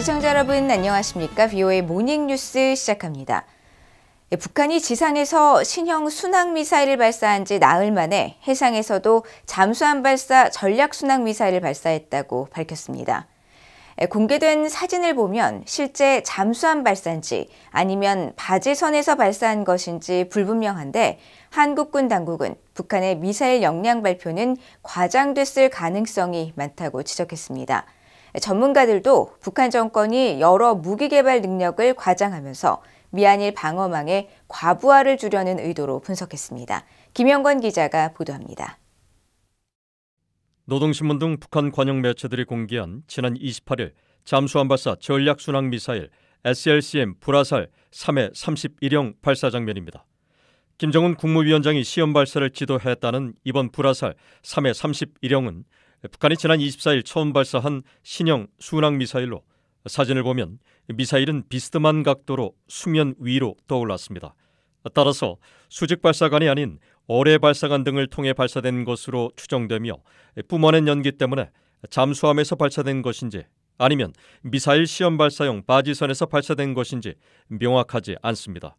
시청자 여러분 안녕하십니까? VOA 모닝뉴스 시작합니다. 북한이 지상에서 신형 순항미사일을 발사한 지 나흘 만에 해상에서도 잠수함 발사 전략순항미사일을 발사했다고 밝혔습니다. 공개된 사진을 보면 실제 잠수함 발사인지 아니면 바지선에서 발사한 것인지 불분명한데 한국군 당국은 북한의 미사일 역량 발표는 과장됐을 가능성이 많다고 지적했습니다. 전문가들도 북한 정권이 여러 무기 개발 능력을 과장하면서 미한일 방어망의 과부하를 주려는 의도로 분석했습니다. 김영권 기자가 보도합니다. 노동신문 등 북한 관영 매체들이 공개한 지난 28일 잠수함 발사 전략순항미사일 SLCM 불화살 3해 31형 발사 장면입니다. 김정은 국무위원장이 시험 발사를 지도했다는 이번 불화살 3해 31형은 북한이 지난 24일 처음 발사한 신형 순항미사일로 사진을 보면 미사일은 비스듬한 각도로 수면 위로 떠올랐습니다. 따라서 수직 발사관이 아닌 어뢰 발사관 등을 통해 발사된 것으로 추정되며 뿜어낸 연기 때문에 잠수함에서 발사된 것인지 아니면 미사일 시험 발사용 바지선에서 발사된 것인지 명확하지 않습니다.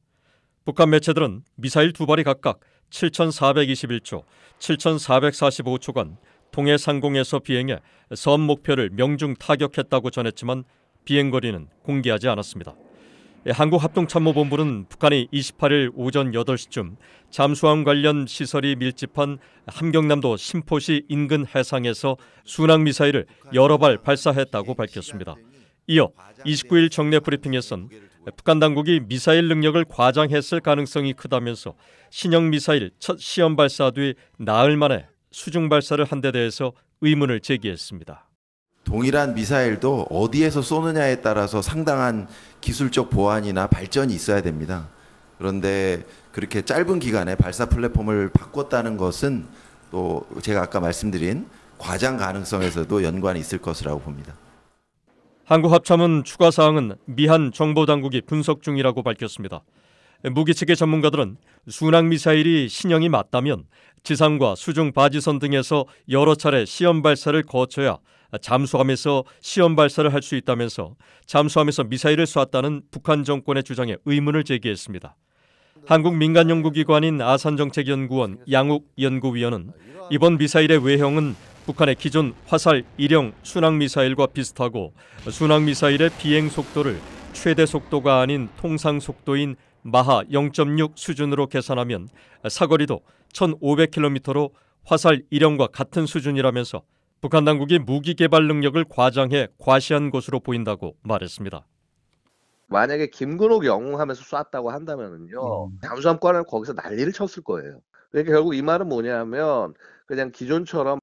북한 매체들은 미사일 두 발이 각각 7,421초, 7,445초간 동해 상공에서 비행해 섬 목표를 명중 타격했다고 전했지만 비행거리는 공개하지 않았습니다. 한국합동참모본부는 북한이 28일 오전 8시쯤 잠수함 관련 시설이 밀집한 함경남도 신포시 인근 해상에서 순항미사일을 여러 발 발사했다고 밝혔습니다. 이어 29일 정례 브리핑에선 북한 당국이 미사일 능력을 과장했을 가능성이 크다면서 신형 미사일 첫 시험 발사 뒤 나흘 만에 수중 발사를 한 데 대해서 의문을 제기했습니다. 동일한 미사일도 어디에서 쏘느냐에 따라서 상당한 기술적 보완이나 발전이 있어야 됩니다. 그런데 그렇게 짧은 기간에 발사 플랫폼을 바꿨다는 것은 또 제가 아까 말씀드린 과장 가능성에서도 연관이 있을 것이라고 봅니다. 한국합참은 추가 사항은 미한 정보당국이 분석 중이라고 밝혔습니다. 무기 측의 전문가들은 순항미사일이 신형이 맞다면 지상과 수중 바지선 등에서 여러 차례 시험 발사를 거쳐야 잠수함에서 시험 발사를 할 수 있다면서 잠수함에서 미사일을 쐈다는 북한 정권의 주장에 의문을 제기했습니다. 한국 민간연구기관인 아산정책연구원 양욱 연구위원은 이번 미사일의 외형은 북한의 기존 화살 1형 순항미사일과 비슷하고 순항미사일의 비행 속도를 최대 속도가 아닌 통상 속도인 마하 0.6 수준으로 계산하면 사거리도 1,500km로 화살 1형과 같은 수준이라면서 북한 당국이 무기 개발 능력을 과장해 과시한 것으로 보인다고 말했습니다. 만약에 김근옥 영웅하면서 쐈다고 한다면은요, 잠수함권은 거기서 난리를 쳤을 거예요. 그러니까 결국 이 말은 뭐냐면 그냥 기존처럼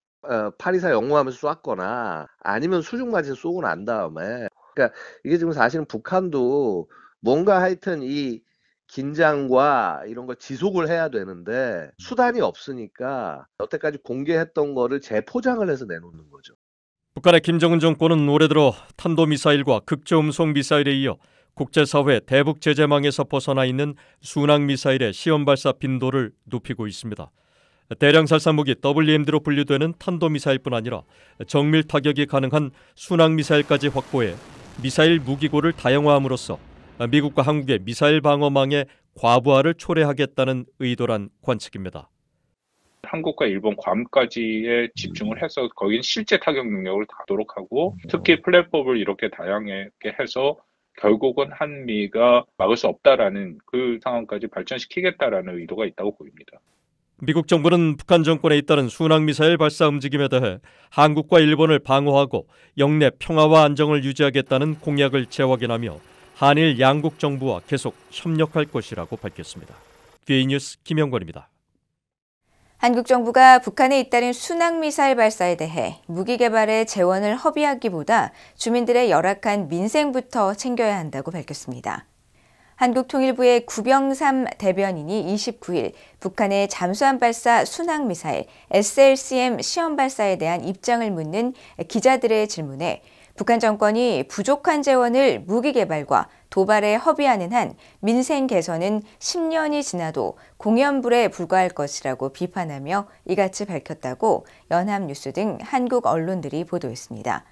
824 영웅하면서 쐈거나 아니면 수중맞이 쏘고 난 다음에, 그러니까 이게 지금 사실은 북한도 뭔가 하여튼 이 긴장과 이런 걸 지속을 해야 되는데 수단이 없으니까 여태까지 공개했던 거를 재포장을 해서 내놓는 거죠. 북한의 김정은 정권은 올해 들어 탄도미사일과 극저음속 미사일에 이어 국제사회 대북 제재망에서 벗어나 있는 순항미사일의 시험 발사 빈도를 높이고 있습니다. 대량 살상무기 WMD로 분류되는 탄도미사일뿐 아니라 정밀 타격이 가능한 순항미사일까지 확보해 미사일 무기고를 다양화함으로써 미국과 한국의 미사일 방어망의 과부하를 초래하겠다는 의도란 관측입니다. 한국과 일본 괌까지에 집중을 해서 거긴 실제 타격 능력을 갖도록 하고 특히 플랫폼을 이렇게 다양하게 해서 결국은 한미가 막을 수 없다라는 그 상황까지 발전시키겠다라는 의도가 있다고 보입니다. 미국 정부는 북한 정권에 잇따른 순항미사일 발사 움직임에 대해 한국과 일본을 방어하고 영내 평화와 안정을 유지하겠다는 공약을 재확인하며 한일 양국 정부와 계속 협력할 것이라고 밝혔습니다. VOA 뉴스 김영권입니다. 한국 정부가 북한에 잇따른 순항미사일 발사에 대해 무기 개발에 재원을 허비하기보다 주민들의 열악한 민생부터 챙겨야 한다고 밝혔습니다. 한국통일부의 구병삼 대변인이 29일 북한의 잠수함 발사 순항미사일 SLCM 시험 발사에 대한 입장을 묻는 기자들의 질문에 북한 정권이 부족한 재원을 무기 개발과 도발에 허비하는 한 민생 개선은 10년이 지나도 공연불에 불과할 것이라고 비판하며 이같이 밝혔다고 연합뉴스 등 한국 언론들이 보도했습니다.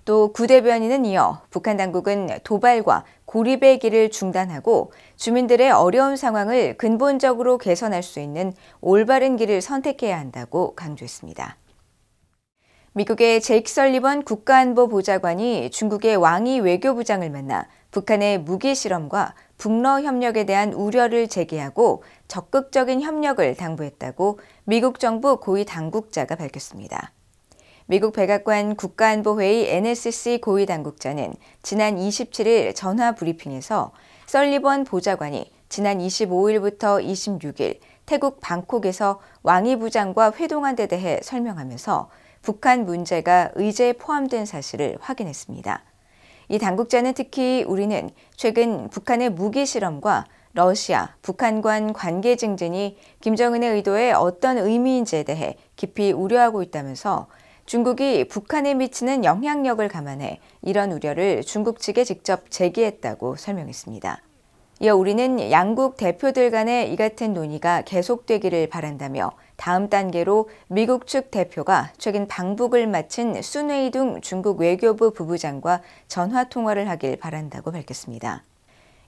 또 구 대변인은 이어 북한 당국은 도발과 고립의 길을 중단하고 주민들의 어려운 상황을 근본적으로 개선할 수 있는 올바른 길을 선택해야 한다고 강조했습니다. 미국의 제이크 설리번 국가안보보좌관이 중국의 왕이 외교부장을 만나 북한의 무기 실험과 북러 협력에 대한 우려를 제기하고 적극적인 협력을 당부했다고 미국 정부 고위 당국자가 밝혔습니다. 미국 백악관 국가안보회의 NSC 고위 당국자는 지난 27일 전화 브리핑에서 설리번 보좌관이 지난 25일부터 26일 태국 방콕에서 왕이 부장과 회동한 데 대해 설명하면서 북한 문제가 의제에 포함된 사실을 확인했습니다. 이 당국자는 특히 우리는 최근 북한의 무기 실험과 러시아, 북한 간 관계 증진이 김정은의 의도에 어떤 의미인지에 대해 깊이 우려하고 있다면서 중국이 북한에 미치는 영향력을 감안해 이런 우려를 중국 측에 직접 제기했다고 설명했습니다. 이어 우리는 양국 대표들 간의 이 같은 논의가 계속되기를 바란다며 다음 단계로 미국 측 대표가 최근 방북을 마친 순웨이둥 중국 외교부 부부장과 전화 통화를 하길 바란다고 밝혔습니다.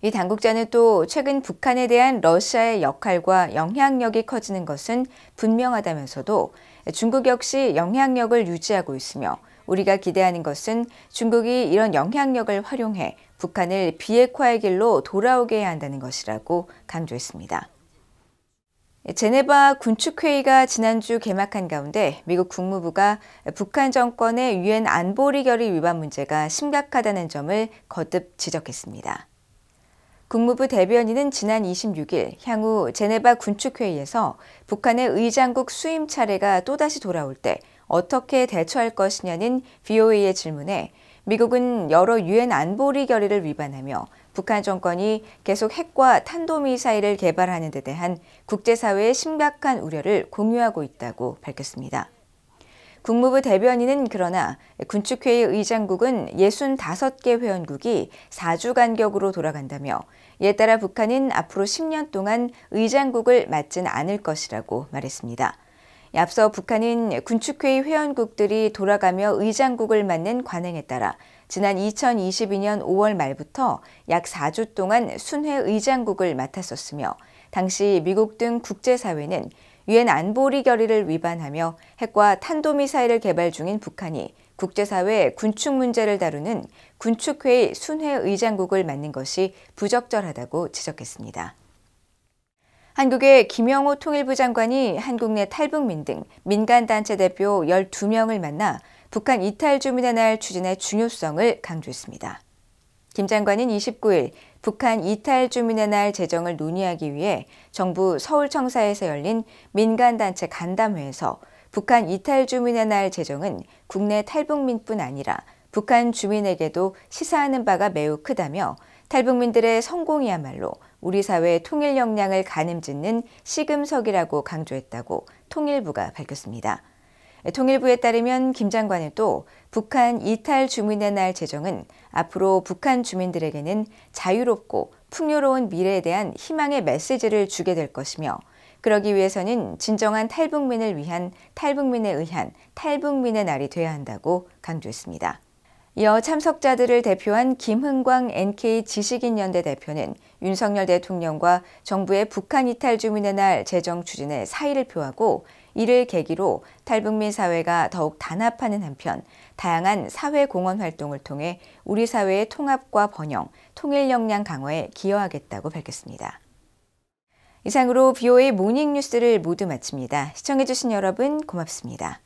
이 당국자는 또 최근 북한에 대한 러시아의 역할과 영향력이 커지는 것은 분명하다면서도 중국 역시 영향력을 유지하고 있으며 우리가 기대하는 것은 중국이 이런 영향력을 활용해 북한을 비핵화의 길로 돌아오게 해야 한다는 것이라고 강조했습니다. 제네바 군축회의가 지난주 개막한 가운데 미국 국무부가 북한 정권의 유엔 안보리 결의 위반 문제가 심각하다는 점을 거듭 지적했습니다. 국무부 대변인은 지난 26일 향후 제네바 군축회의에서 북한의 의장국 수임 차례가 또다시 돌아올 때 어떻게 대처할 것이냐는 VOA의 질문에 미국은 여러 유엔 안보리 결의를 위반하며 북한 정권이 계속 핵과 탄도미사일을 개발하는 데 대한 국제사회의 심각한 우려를 공유하고 있다고 밝혔습니다. 국무부 대변인은 그러나 군축회의 의장국은 65개 회원국이 4주 간격으로 돌아간다며 이에 따라 북한은 앞으로 10년 동안 의장국을 맡진 않을 것이라고 말했습니다. 앞서 북한은 군축회의 회원국들이 돌아가며 의장국을 맡는 관행에 따라 지난 2022년 5월 말부터 약 4주 동안 순회 의장국을 맡았었으며 당시 미국 등 국제사회는 유엔 안보리 결의를 위반하며 핵과 탄도미사일을 개발 중인 북한이 국제사회 군축 문제를 다루는 군축회의 순회 의장국을 맡는 것이 부적절하다고 지적했습니다. 한국의 김영호 통일부 장관이 한국 내 탈북민 등 민간단체 대표 12명을 만나 북한 이탈 주민의 날 추진의 중요성을 강조했습니다. 김 장관은 29일 북한 이탈 주민의 날 제정을 논의하기 위해 정부 서울청사에서 열린 민간단체 간담회에서 북한 이탈 주민의 날 제정은 국내 탈북민뿐 아니라 북한 주민에게도 시사하는 바가 매우 크다며 탈북민들의 성공이야말로 우리 사회의 통일 역량을 가늠짓는 시금석이라고 강조했다고 통일부가 밝혔습니다. 통일부에 따르면 김 장관은 또 북한 이탈 주민의 날 제정은 앞으로 북한 주민들에게는 자유롭고 풍요로운 미래에 대한 희망의 메시지를 주게 될 것이며 그러기 위해서는 진정한 탈북민을 위한 탈북민에 의한 탈북민의 날이 돼야 한다고 강조했습니다. 이어 참석자들을 대표한 김흥광 NK 지식인연대 대표는 윤석열 대통령과 정부의 북한 이탈 주민의 날 제정 추진에 사의를 표하고 이를 계기로 탈북민 사회가 더욱 단합하는 한편 다양한 사회 공헌 활동을 통해 우리 사회의 통합과 번영, 통일 역량 강화에 기여하겠다고 밝혔습니다. 이상으로 VOA 모닝 뉴스를 모두 마칩니다. 시청해주신 여러분 고맙습니다.